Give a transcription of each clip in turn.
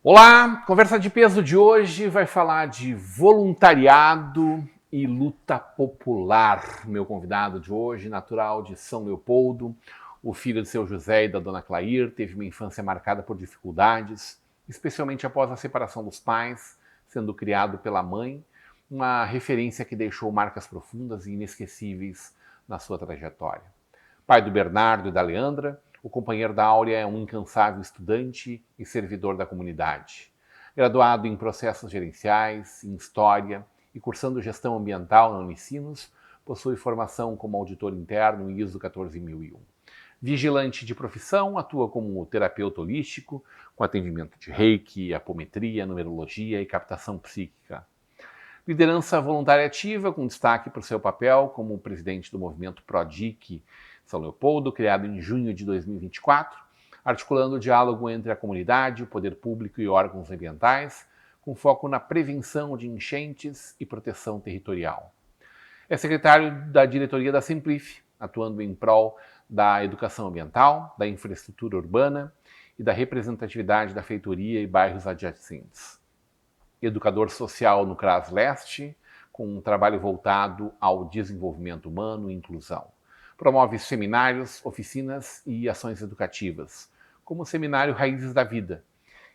Olá, conversa de peso de hoje vai falar de voluntariado e luta popular. Meu convidado de hoje, natural de São Leopoldo, o filho de seu José e da dona Clair, teve uma infância marcada por dificuldades, especialmente após a separação dos pais, sendo criado pela mãe, uma referência que deixou marcas profundas e inesquecíveis na sua trajetória. Pai do Bernardo e da Leandra, o companheiro da Áurea é um incansável estudante e servidor da comunidade. Graduado em processos gerenciais, em história e cursando gestão ambiental na Unicinos, possui formação como auditor interno em ISO 14001. Vigilante de profissão, atua como terapeuta holístico, com atendimento de reiki, apometria, numerologia e captação psíquica. Liderança voluntária ativa, com destaque por seu papel como presidente do movimento PRODIC São Leopoldo, criado em junho de 2024, articulando o diálogo entre a comunidade, o poder público e órgãos ambientais, com foco na prevenção de enchentes e proteção territorial. É secretário da diretoria da Simplife, atuando em prol da educação ambiental, da infraestrutura urbana e da representatividade da feitoria e bairros adjacentes. Educador social no CRAS Leste, com um trabalho voltado ao desenvolvimento humano e inclusão. Promove seminários, oficinas e ações educativas, como o seminário Raízes da Vida,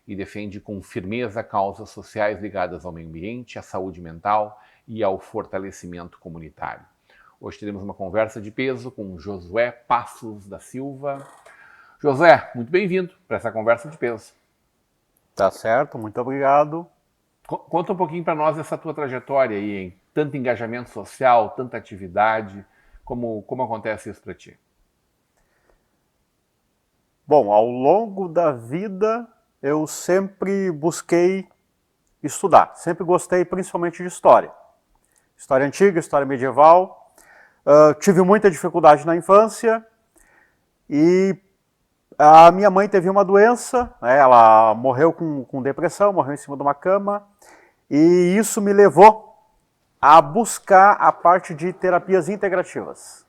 e defende com firmeza causas sociais ligadas ao meio ambiente, à saúde mental e ao fortalecimento comunitário. Hoje teremos uma conversa de peso com Josué Passos da Silva. Josué, muito bem-vindo para essa conversa de peso. Tá certo, muito obrigado. Conta um pouquinho para nós essa tua trajetória aí, em tanto engajamento social, tanta atividade, como acontece isso para ti? Bom, ao longo da vida eu sempre busquei estudar, sempre gostei principalmente de história. História antiga, história medieval. Tive muita dificuldade na infância e a minha mãe teve uma doença, né, ela morreu com depressão, morreu em cima de uma cama, e isso me levou a buscar a parte de terapias integrativas.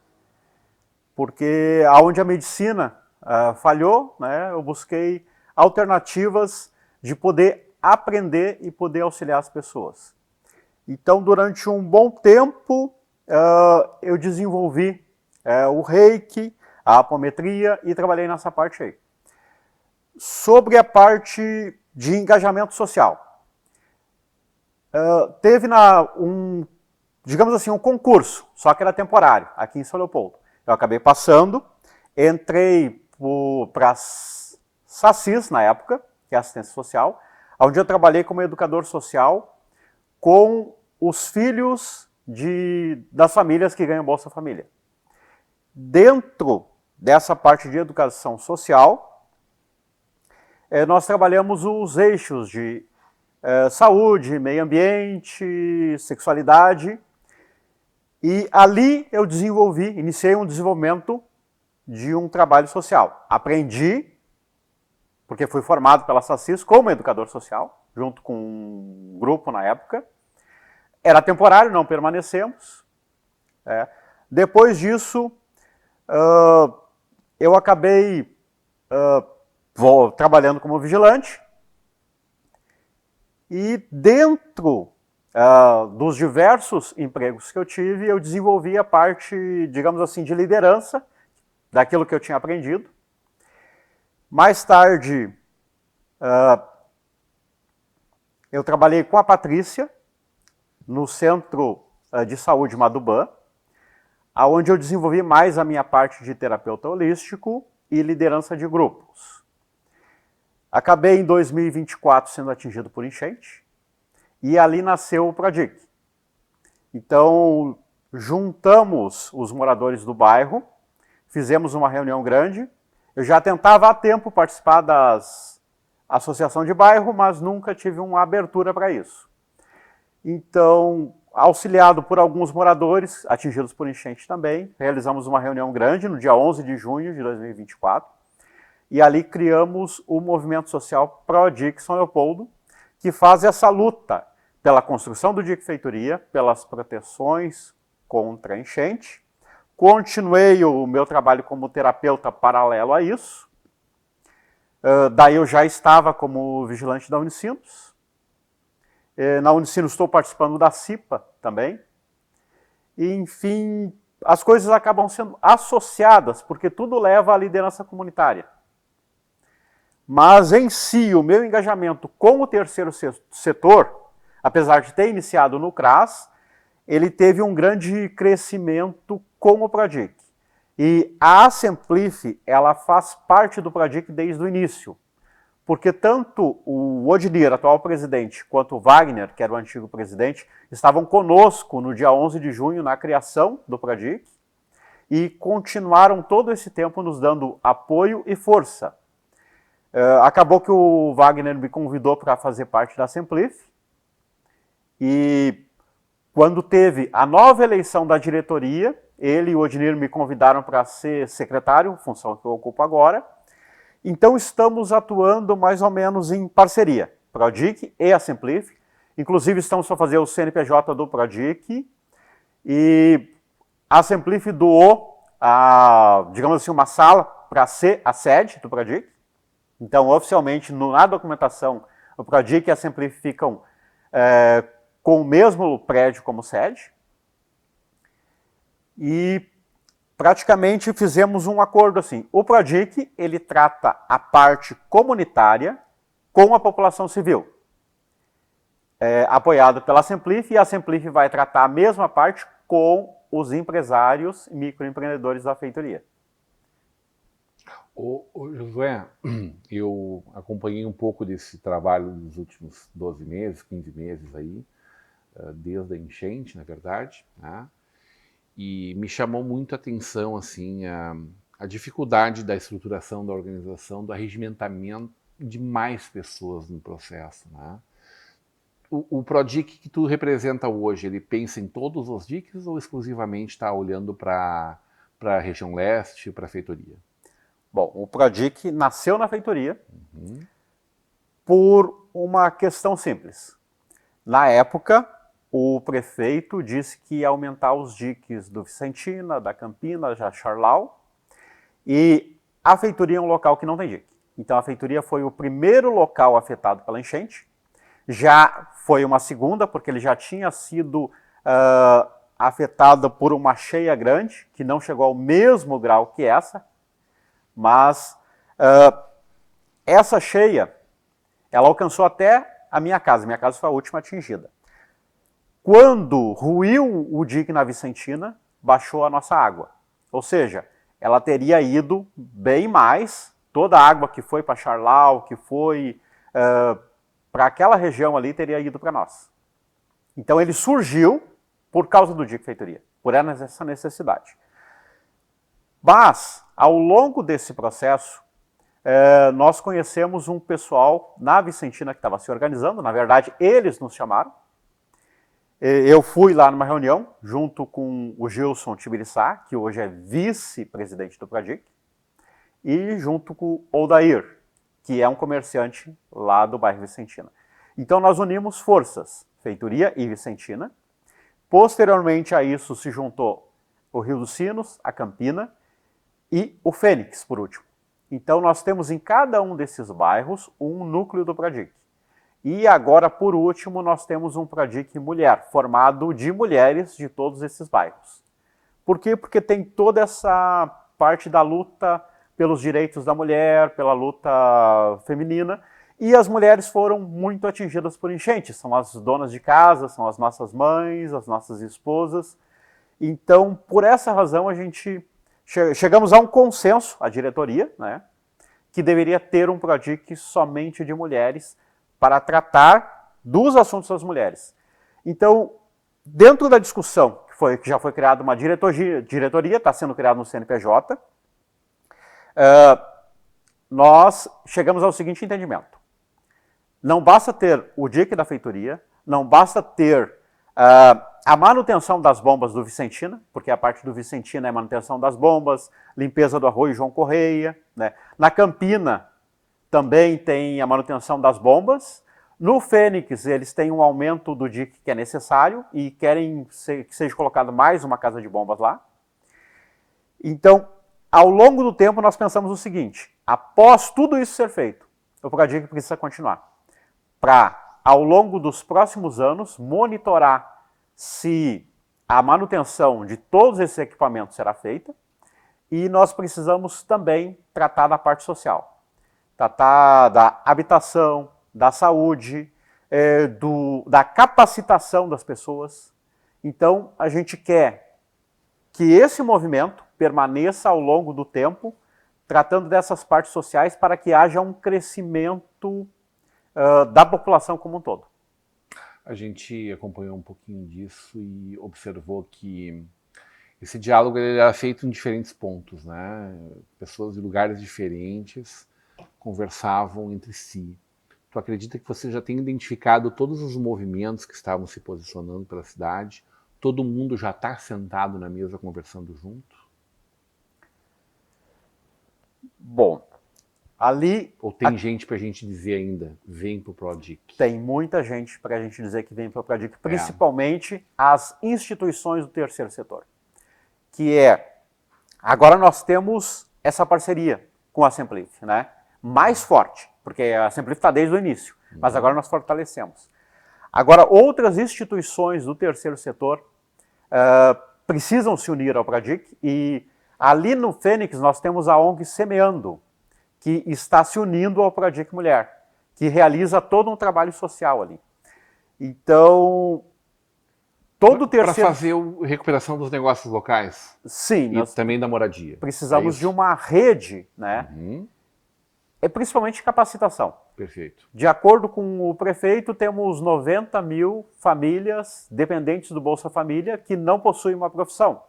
Porque aonde a medicina falhou, né, eu busquei alternativas de poder aprender e poder auxiliar as pessoas. Então, durante um bom tempo, eu desenvolvi o reiki, a apometria e trabalhei nessa parte aí. Sobre a parte de engajamento social. Teve digamos assim, um concurso, só que era temporário, aqui em São Leopoldo. Eu acabei passando, entrei para SACIS na época, que é assistência social, onde eu trabalhei como educador social com os filhos das famílias que ganham Bolsa Família. Dentro dessa parte de educação social, nós trabalhamos os eixos de saúde, meio ambiente, sexualidade, e ali eu iniciei um desenvolvimento de um trabalho social. Aprendi, porque fui formado pela SACIS como educador social, junto com um grupo na época. Era temporário, não permanecemos. Depois disso, eu acabei trabalhando como vigilante, e dentro dos diversos empregos que eu tive, eu desenvolvi a parte, digamos assim, de liderança, daquilo que eu tinha aprendido. Mais tarde, eu trabalhei com a Patrícia, no Centro de Saúde Madubã, onde eu desenvolvi mais a minha parte de terapeuta holístico e liderança de grupos. Acabei em 2024 sendo atingido por enchente, e ali nasceu o PRODIC. Então, juntamos os moradores do bairro, fizemos uma reunião grande. Eu já tentava há tempo participar das associações de bairro, mas nunca tive uma abertura para isso. Então, auxiliado por alguns moradores, atingidos por enchente também, realizamos uma reunião grande no dia 11 de junho de 2024, e ali criamos o movimento social PRODIC São Leopoldo, que faz essa luta pela construção do DIC Feitoria, pelas proteções contra a enchente. Continuei o meu trabalho como terapeuta paralelo a isso. Daí eu já estava como vigilante da Unicinos. Na Unicinos estou participando da CIPA também. E, enfim, as coisas acabam sendo associadas, porque tudo leva à liderança comunitária. Mas, em si, o meu engajamento com o terceiro setor, apesar de ter iniciado no CRAS, ele teve um grande crescimento com o PRODIC. E a Assemplif, ela faz parte do PRODIC desde o início. Porque tanto o Odnir, atual presidente, quanto o Wagner, que era o antigo presidente, estavam conosco no dia 11 de junho na criação do PRODIC e continuaram todo esse tempo nos dando apoio e força. Acabou que o Wagner me convidou para fazer parte da Assemplif e quando teve a nova eleição da diretoria, ele e o Odnir me convidaram para ser secretário, função que eu ocupo agora. Então estamos atuando mais ou menos em parceria, PRODIC e Assemplif. Inclusive estamos para fazer o CNPJ do PRODIC e a Assemplif doou, digamos assim, uma sala para ser a sede do PRODIC. Então, oficialmente, na documentação, o PRODIC e a Assemplif ficam com o mesmo prédio como sede. E praticamente fizemos um acordo assim. O PRODIC, ele trata a parte comunitária com a população civil, apoiado pela Assemplif, e a Assemplif vai tratar a mesma parte com os empresários e microempreendedores da feitoria. Ô Josué, eu acompanhei um pouco desse trabalho nos últimos 12 meses, 15 meses aí, desde a enchente, na verdade, né? E me chamou muito a atenção assim, a dificuldade da estruturação da organização, do arregimentamento de mais pessoas no processo, né? O PRODIC que tu representa hoje, ele pensa em todos os DICs ou exclusivamente está olhando para a região leste, para a feitoria? Bom, o PRODIC nasceu na feitoria por uma questão simples. Na época, o prefeito disse que ia aumentar os diques do Vicentina, da Campina, da Charlau, e a feitoria é um local que não tem dique. Então a feitoria foi o primeiro local afetado pela enchente, já foi uma segunda, porque ele já tinha sido afetado por uma cheia grande, que não chegou ao mesmo grau que essa, mas essa cheia, ela alcançou até a minha casa foi a última atingida. Quando ruiu o dique na Vicentina, baixou a nossa água. Ou seja, ela teria ido bem mais, toda a água que foi para Charlau, que foi para aquela região ali, teria ido para nós. Então ele surgiu por causa do dique feitoria, por essa necessidade. Mas, ao longo desse processo, nós conhecemos um pessoal na Vicentina que estava se organizando, na verdade, eles nos chamaram. Eu fui lá numa reunião, junto com o Gilson Tibiriçá, que hoje é vice-presidente do PRODIC, e junto com o Odair, que é um comerciante lá do bairro Vicentina. Então nós unimos forças, feitoria e Vicentina. Posteriormente a isso se juntou o Rio dos Sinos, a Campina, e o Fênix, por último. Então nós temos em cada um desses bairros um núcleo do PRODIC. E agora, por último, nós temos um PRODIC mulher, formado de mulheres de todos esses bairros. Por quê? Porque tem toda essa parte da luta pelos direitos da mulher, pela luta feminina, e as mulheres foram muito atingidas por enchentes. São as donas de casa, são as nossas mães, as nossas esposas. Então, por essa razão, a gente chegamos a um consenso, a diretoria, né, que deveria ter um PRODIC somente de mulheres para tratar dos assuntos das mulheres. Então, dentro da discussão, que já foi criada uma diretoria, está sendo criada no CNPJ, nós chegamos ao seguinte entendimento. Não basta ter o DIC da feitoria, não basta ter a manutenção das bombas do Vicentina, porque a parte do Vicentina é manutenção das bombas, limpeza do arroio João Correia, né? Na Campina também tem a manutenção das bombas. No Fênix eles têm um aumento do DIC que é necessário e querem que seja colocado mais uma casa de bombas lá. Então, ao longo do tempo nós pensamos o seguinte, após tudo isso ser feito, o Prodic precisa continuar para, ao longo dos próximos anos, monitorar se a manutenção de todos esses equipamentos será feita, e nós precisamos também tratar da parte social, tratar da habitação, da saúde, da capacitação das pessoas. Então, a gente quer que esse movimento permaneça ao longo do tempo, tratando dessas partes sociais para que haja um crescimento da população como um todo. A gente acompanhou um pouquinho disso e observou que esse diálogo ele era feito em diferentes pontos, né? Pessoas de lugares diferentes conversavam entre si. Tu acredita que você já tem identificado todos os movimentos que estavam se posicionando pela cidade? Todo mundo já está sentado na mesa conversando junto? Bom, ali... Ou tem gente para a gente dizer ainda, vem para o Prodic? Tem muita gente para a gente dizer que vem para o Prodic, principalmente as instituições do terceiro setor. Agora nós temos essa parceria com a Semplif, né? Mais forte, porque a Semplif está desde o início, mas agora nós fortalecemos. Agora, outras instituições do terceiro setor precisam se unir ao Prodic, e ali no Fênix nós temos a ONG Semeando, que está se unindo ao Prodic Mulher, que realiza todo um trabalho social ali. Então, todo o terceiro... Para fazer a recuperação dos negócios locais? Sim. E também da moradia? Precisamos de uma rede, né? Principalmente capacitação. Perfeito. De acordo com o prefeito, temos 90 mil famílias dependentes do Bolsa Família que não possuem uma profissão.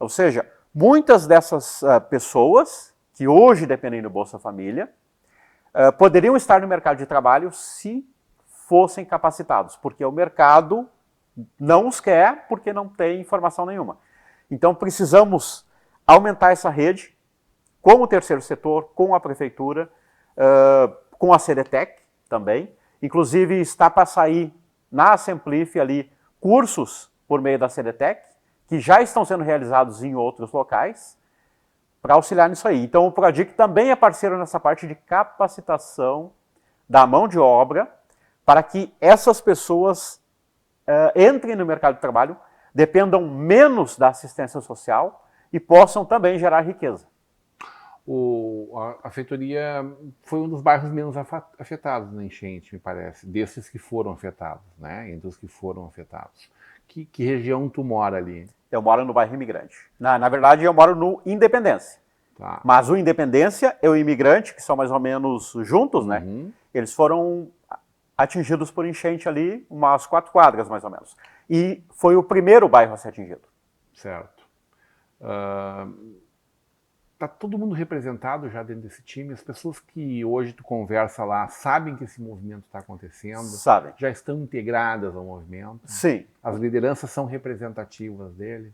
Ou seja, muitas dessas pessoas que hoje dependem do Bolsa Família poderiam estar no mercado de trabalho se fossem capacitados, porque o mercado não os quer porque não tem informação nenhuma. Então precisamos aumentar essa rede com o terceiro setor, com a prefeitura, com a CDTEC também. Inclusive está para sair na Semplif ali cursos por meio da CDTEC, que já estão sendo realizados em outros locais, para auxiliar nisso aí. Então o Prodic também é parceiro nessa parte de capacitação da mão de obra, para que essas pessoas entrem no mercado de trabalho, dependam menos da assistência social e possam também gerar riqueza. A feitoria foi um dos bairros menos afetados na enchente, me parece, desses que foram afetados, né? Entre os que foram afetados. Que região tu mora ali? Eu moro no bairro Imigrante. Na verdade, eu moro no Independência. Tá. Mas o Independência e o Imigrante, que são mais ou menos juntos, né? Eles foram atingidos por enchente ali, umas 4 quadras, mais ou menos. E foi o primeiro bairro a ser atingido. Certo. Está todo mundo representado já dentro desse time? As pessoas que hoje tu conversa lá sabem que esse movimento está acontecendo? Sabem. Já estão integradas ao movimento? Sim. As lideranças são representativas dele?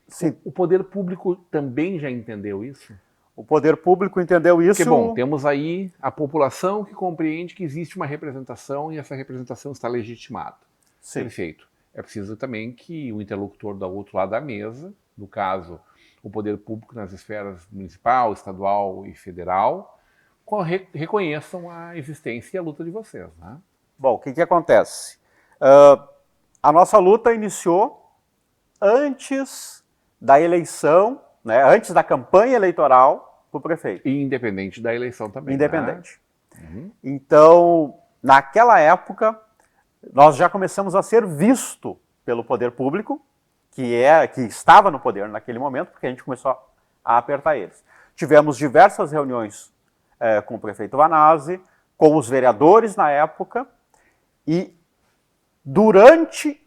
Sim. O poder público também já entendeu isso? O poder público entendeu isso. Porque, bom, temos aí a população que compreende que existe uma representação e essa representação está legitimada. Sim. Perfeito. É preciso também que o interlocutor do outro lado da mesa, no caso, o poder público nas esferas municipal, estadual e federal, reconheçam a existência e a luta de vocês, né? Bom, o que acontece? A nossa luta iniciou antes da eleição, né, antes da campanha eleitoral para o prefeito. E independente da eleição também. Independente. Né? Então, naquela época, nós já começamos a ser visto pelo poder público, que estava no poder naquele momento, porque a gente começou a apertar eles. Tivemos diversas reuniões com o prefeito Vanazzi, com os vereadores na época, e durante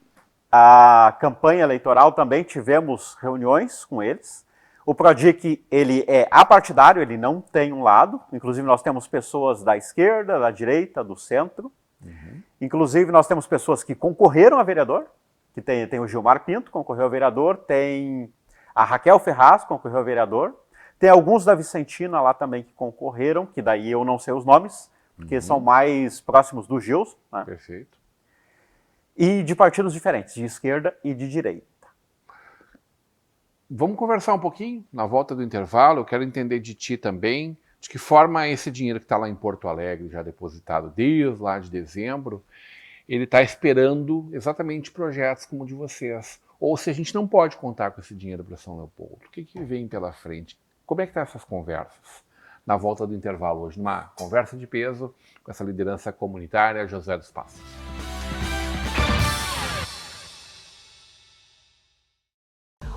a campanha eleitoral também tivemos reuniões com eles. O Prodic, ele é apartidário, ele não tem um lado, inclusive nós temos pessoas da esquerda, da direita, do centro. Inclusive nós temos pessoas que concorreram a vereador, que tem o Gilmar Pinto, concorreu a vereador, tem a Raquel Ferraz, concorreu a vereador, tem alguns da Vicentina lá também que concorreram, que daí eu não sei os nomes, porque são mais próximos do Gils, né? Perfeito. E de partidos diferentes, de esquerda e de direita. Vamos conversar um pouquinho na volta do intervalo. Eu quero entender de ti também De que forma esse dinheiro que está lá em Porto Alegre, já depositado desde lá de dezembro, ele está esperando exatamente projetos como o de vocês. Ou se a gente não pode contar com esse dinheiro para São Leopoldo, o que vem pela frente? Como é que estão essas conversas? Na volta do intervalo hoje, numa conversa de peso com essa liderança comunitária, José dos Passos.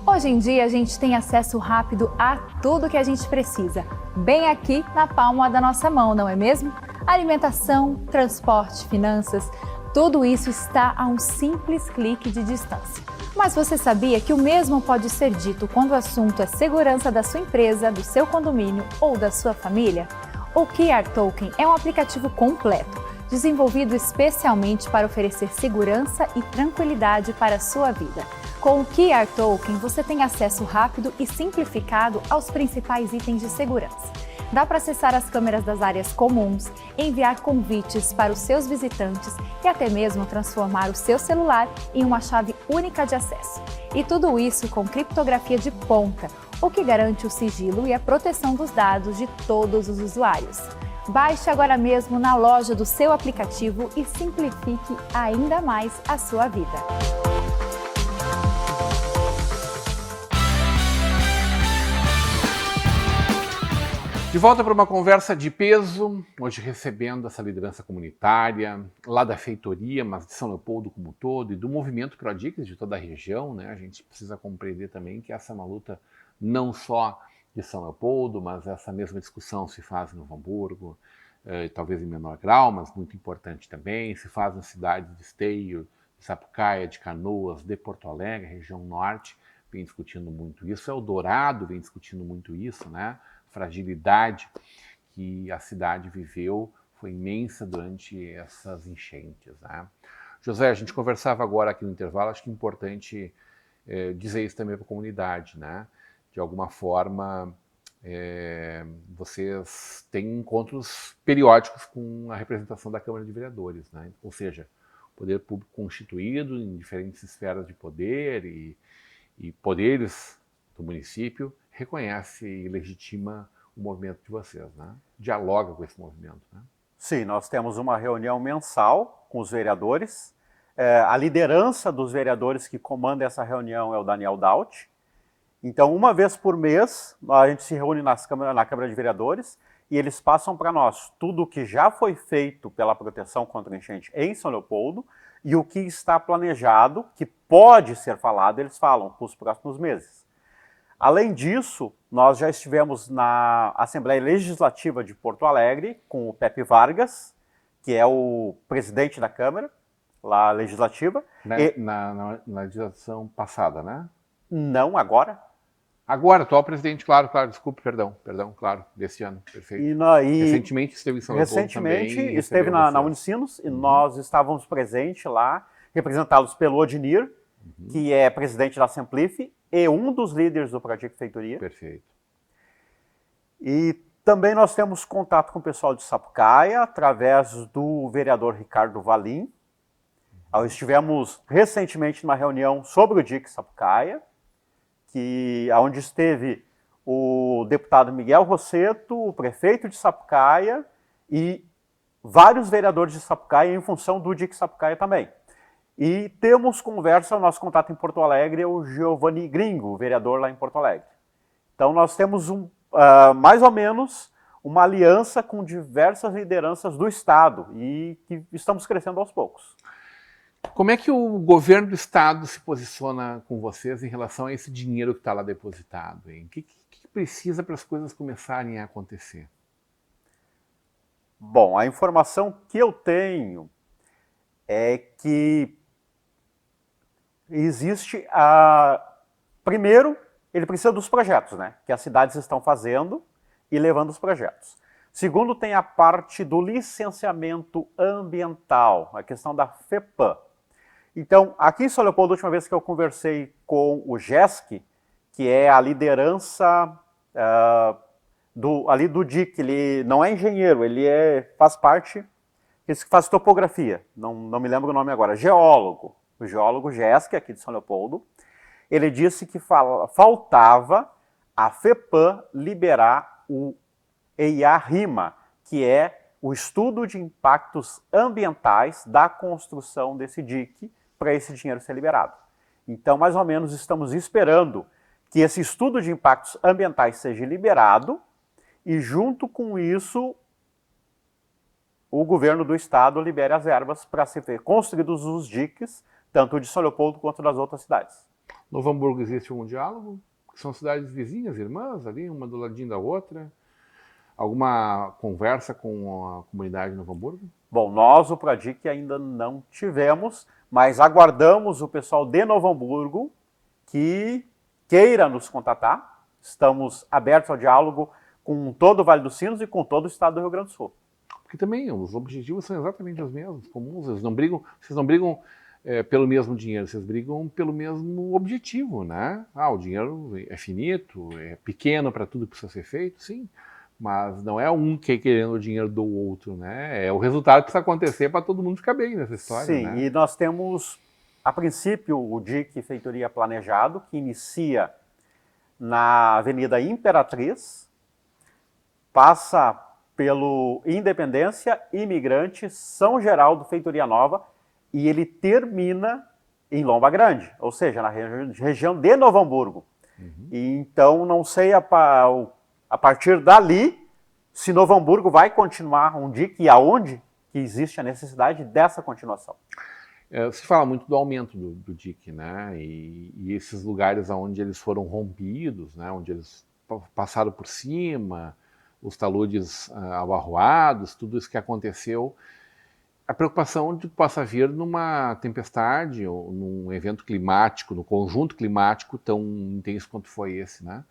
Hoje em dia a gente tem acesso rápido a tudo que a gente precisa, bem aqui na palma da nossa mão, não é mesmo? Alimentação, transporte, finanças, tudo isso está a um simples clique de distância. Mas você sabia que o mesmo pode ser dito quando o assunto é segurança da sua empresa, do seu condomínio ou da sua família? O QR Token é um aplicativo completo, desenvolvido especialmente para oferecer segurança e tranquilidade para a sua vida. Com o QR Token, você tem acesso rápido e simplificado aos principais itens de segurança. Dá para acessar as câmeras das áreas comuns, enviar convites para os seus visitantes e até mesmo transformar o seu celular em uma chave única de acesso. E tudo isso com criptografia de ponta, o que garante o sigilo e a proteção dos dados de todos os usuários. Baixe agora mesmo na loja do seu aplicativo e simplifique ainda mais a sua vida. De volta para uma conversa de peso, hoje recebendo essa liderança comunitária, lá da feitoria, mas de São Leopoldo como um todo, e do movimento ProDicas de toda a região, né? A gente precisa compreender também que essa é uma luta não só de São Leopoldo, mas essa mesma discussão se faz em Novo Hamburgo, talvez em menor grau, mas muito importante também, se faz nas cidades de Esteio, de Sapucaia, de Canoas, de Porto Alegre, região norte, vem discutindo muito isso, Eldorado vem discutindo muito isso, né? Fragilidade que a cidade viveu foi imensa durante essas enchentes, né? José, a gente conversava agora aqui no intervalo, acho que é importante dizer isso também para a comunidade, né? De alguma forma, vocês têm encontros periódicos com a representação da Câmara de Vereadores, né? Ou seja, poder público constituído em diferentes esferas de poder e poderes do município reconhece e legitima o movimento de vocês, né? Dialoga com esse movimento, né? Sim, nós temos uma reunião mensal com os vereadores. A liderança dos vereadores que comanda essa reunião é o Daniel Daut. Então, uma vez por mês, a gente se reúne na Câmara de Vereadores e eles passam para nós tudo o que já foi feito pela proteção contra enchente em São Leopoldo e o que está planejado, que pode ser falado, eles falam para os próximos meses. Além disso, nós já estivemos na Assembleia Legislativa de Porto Alegre com o Pepe Vargas, que é o presidente da Câmara, lá legislativa. Na legislação passada, né? Não, agora. Agora, atual presidente, claro, desculpe, perdão, claro, desse ano, perfeito. Recentemente esteve em São Leopoldo também. Recentemente esteve na Unicinos e nós estávamos presentes lá, representados pelo Odinir, que é presidente da Semplife e um dos líderes do Projeto Feitoria. Perfeito. E também nós temos contato com o pessoal de Sapucaia, através do vereador Ricardo Valim. Estivemos recentemente numa reunião sobre o DIC Sapucaia, onde esteve o deputado Miguel Rosseto, o prefeito de Sapucaia e vários vereadores de Sapucaia em função do DIC Sapucaia também. E temos conversa, o nosso contato em Porto Alegre é o Giovanni Gringo, o vereador lá em Porto Alegre. Então nós temos mais ou menos uma aliança com diversas lideranças do Estado e que estamos crescendo aos poucos. Como é que o governo do Estado se posiciona com vocês em relação a esse dinheiro que está lá depositado? Hein? O que precisa para as coisas começarem a acontecer? Bom, a informação que eu tenho é que existe primeiro, ele precisa dos projetos, né? Que as cidades estão fazendo e levando os projetos. Segundo, tem a parte do licenciamento ambiental, a questão da FEPAM. Então, aqui em São Leopoldo, a última vez que eu conversei com o GESC, que é a liderança ali do DIC, ele não é engenheiro, ele faz parte, ele faz topografia, não me lembro o nome agora, geólogo. O geólogo GESC, aqui de São Leopoldo, ele disse que faltava a FEPAM liberar o EIA-RIMA, que é o estudo de impactos ambientais da construção desse dique para esse dinheiro ser liberado. Então, mais ou menos, estamos esperando que esse estudo de impactos ambientais seja liberado e, junto com isso, o governo do estado libere as verbas para ser construídos os diques, tanto de São Leopoldo quanto das outras cidades. Novo Hamburgo existe algum diálogo? São cidades vizinhas, irmãs, ali, uma do ladinho da outra? Alguma conversa com a comunidade de Novo Hamburgo? Bom, nós, o Pradic, ainda não tivemos, mas aguardamos o pessoal de Novo Hamburgo que queira nos contatar. Estamos abertos ao diálogo com todo o Vale dos Sinos e com todo o estado do Rio Grande do Sul. Porque também os objetivos são exatamente os mesmos, comuns. Vocês não brigam pelo mesmo dinheiro, vocês brigam pelo mesmo objetivo, né? O dinheiro é finito, é pequeno para tudo que precisa ser feito, sim. Mas não é um que é querendo o dinheiro do outro, né? É o resultado que precisa acontecer para todo mundo ficar bem nessa história. Sim, né? E nós temos, a princípio, o DIC Feitoria Planejado, que inicia na Avenida Imperatriz, passa pelo Independência, Imigrante, São Geraldo, Feitoria Nova, e ele termina em Lomba Grande, ou seja, na região de Novo Hamburgo. Uhum. E então, não sei a partir dali, se Novo Hamburgo vai continuar um DIC e aonde que existe a necessidade dessa continuação. Se fala muito do aumento do DIC, né? E esses lugares onde eles foram rompidos, né? Onde eles passaram por cima, os taludes abarroados, tudo isso que aconteceu. A preocupação de que possa vir numa tempestade, ou num evento climático, no conjunto climático tão intenso quanto foi esse, né?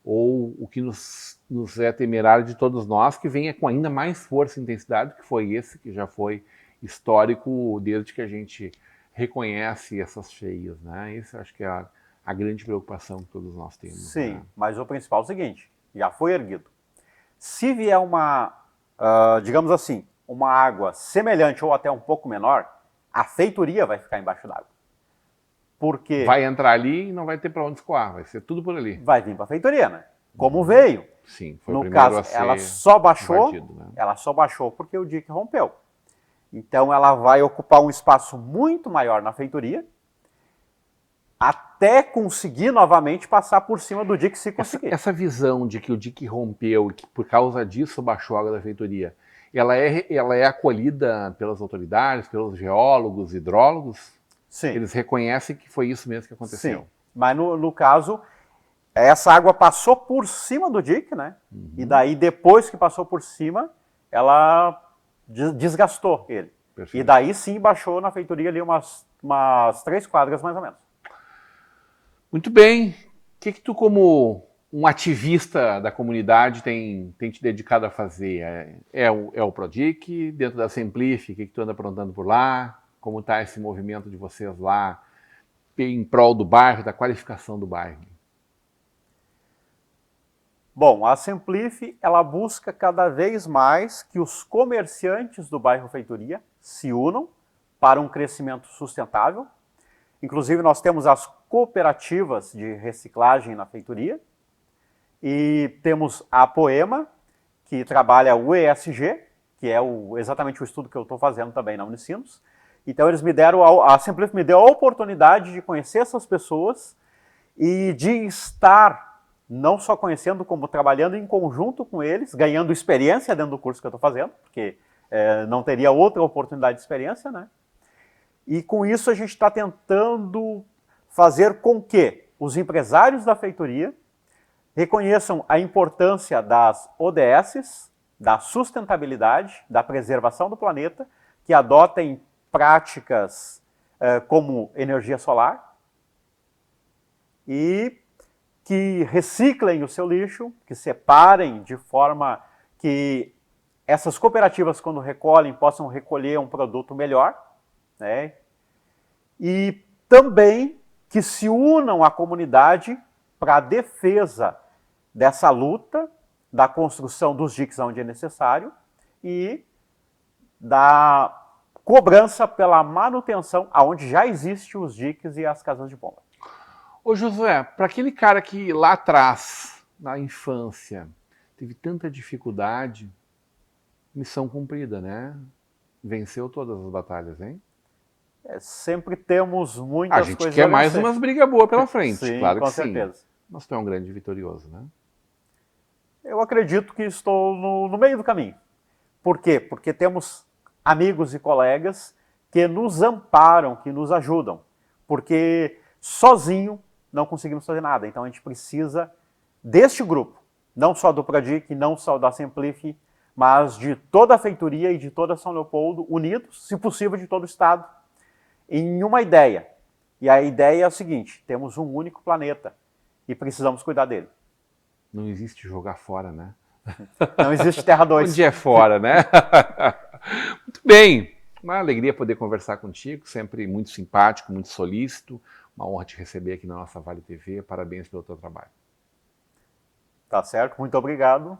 Ou o que nos é temerário de todos nós, que venha com ainda mais força e intensidade, que foi esse, que já foi histórico desde que a gente reconhece essas cheias, né? Isso acho que é a grande preocupação que todos nós temos. Sim, né? mas o principal é o seguinte, já foi erguido. Se vier uma, digamos assim, uma água semelhante ou até um pouco menor, a feitoria vai ficar embaixo d'água. Porque vai entrar ali e não vai ter para onde escoar, vai ser tudo por ali. Vai vir para a feitoria, né? Como veio. Sim, foi no o primeiro caso, a ser ela só baixou, invadido, né? ela só baixou porque o dique rompeu. Então ela vai ocupar um espaço muito maior na feitoria, até conseguir novamente passar por cima do dique se conseguir. Essa visão de que o dique rompeu e que por causa disso baixou a água da feitoria, ela é acolhida pelas autoridades, pelos geólogos, hidrólogos? Sim. Eles reconhecem que foi isso mesmo que aconteceu. Sim, mas no caso, essa água passou por cima do dique, né? Uhum. E daí, depois que passou por cima, ela desgastou ele. Perfeito. E daí sim baixou na feitoria ali umas 3 quadras mais ou menos. Muito bem. O que tu, como um ativista da comunidade, tem te dedicado a fazer? É o Prodic, dentro da Semplif, o que tu anda aprontando por lá? Como está esse movimento de vocês lá em prol do bairro, da qualificação do bairro? Bom, a Semplif, ela busca cada vez mais que os comerciantes do bairro Feitoria se unam para um crescimento sustentável. Inclusive, nós temos as cooperativas de reciclagem na Feitoria e temos a Poema, que trabalha o ESG, que é exatamente o estudo que eu estou fazendo também na Unicinos. Então, eles a Semplif me deu a oportunidade de conhecer essas pessoas e de estar não só conhecendo, como trabalhando em conjunto com eles, ganhando experiência dentro do curso que eu estou fazendo, porque não teria outra oportunidade de experiência, né? E com isso a gente está tentando fazer com que os empresários da feitoria reconheçam a importância das ODSs, da sustentabilidade, da preservação do planeta, que adotem práticas como energia solar e que reciclem o seu lixo, que separem de forma que essas cooperativas, quando recolhem, possam recolher um produto melhor, né? E também que se unam à comunidade para a defesa dessa luta, da construção dos diques onde é necessário e da cobrança pela manutenção aonde já existem os diques e as casas de bomba. Ô Josué, para aquele cara que lá atrás, na infância, teve tanta dificuldade, missão cumprida, né? Venceu todas as batalhas, hein? Sempre temos muitas A gente coisas quer a mais vencer. umas brigas boas pela frente, Sim, claro com que sim. certeza. Mas tu é um grande vitorioso, né? Eu acredito que estou no meio do caminho. Por quê? Porque temos amigos e colegas que nos amparam, que nos ajudam. Porque sozinho não conseguimos fazer nada. Então a gente precisa deste grupo, não só do Pradic, não só da Simplify, mas de toda a feitoria e de toda São Leopoldo, unidos, se possível, de todo o estado, em uma ideia. E a ideia é a seguinte: temos um único planeta e precisamos cuidar dele. Não existe jogar fora, né? Não existe Terra 2. Onde é fora, né? Muito bem. Uma alegria poder conversar contigo, sempre muito simpático, muito solícito. Uma honra te receber aqui na nossa Vale TV. Parabéns pelo teu trabalho. Tá certo, muito obrigado.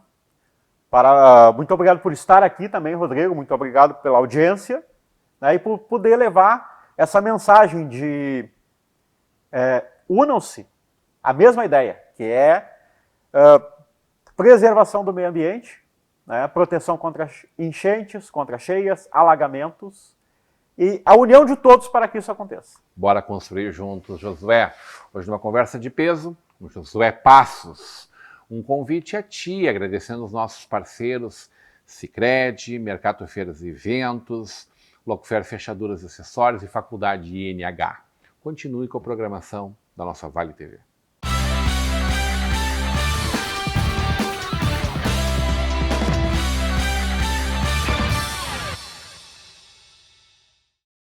Muito obrigado por estar aqui também, Rodrigo. Muito obrigado pela audiência, né, e por poder levar essa mensagem de unam-se à mesma ideia, que é preservação do meio ambiente, né, proteção contra enchentes, contra cheias, alagamentos e a união de todos para que isso aconteça. Bora construir juntos, Josué. Hoje numa conversa de peso com Josué Passos. Um convite a ti, agradecendo os nossos parceiros Sicredi, Mercado Feiras e Eventos, Locfer Fechaduras e Acessórios e Faculdade INH. Continue com a programação da nossa Vale TV.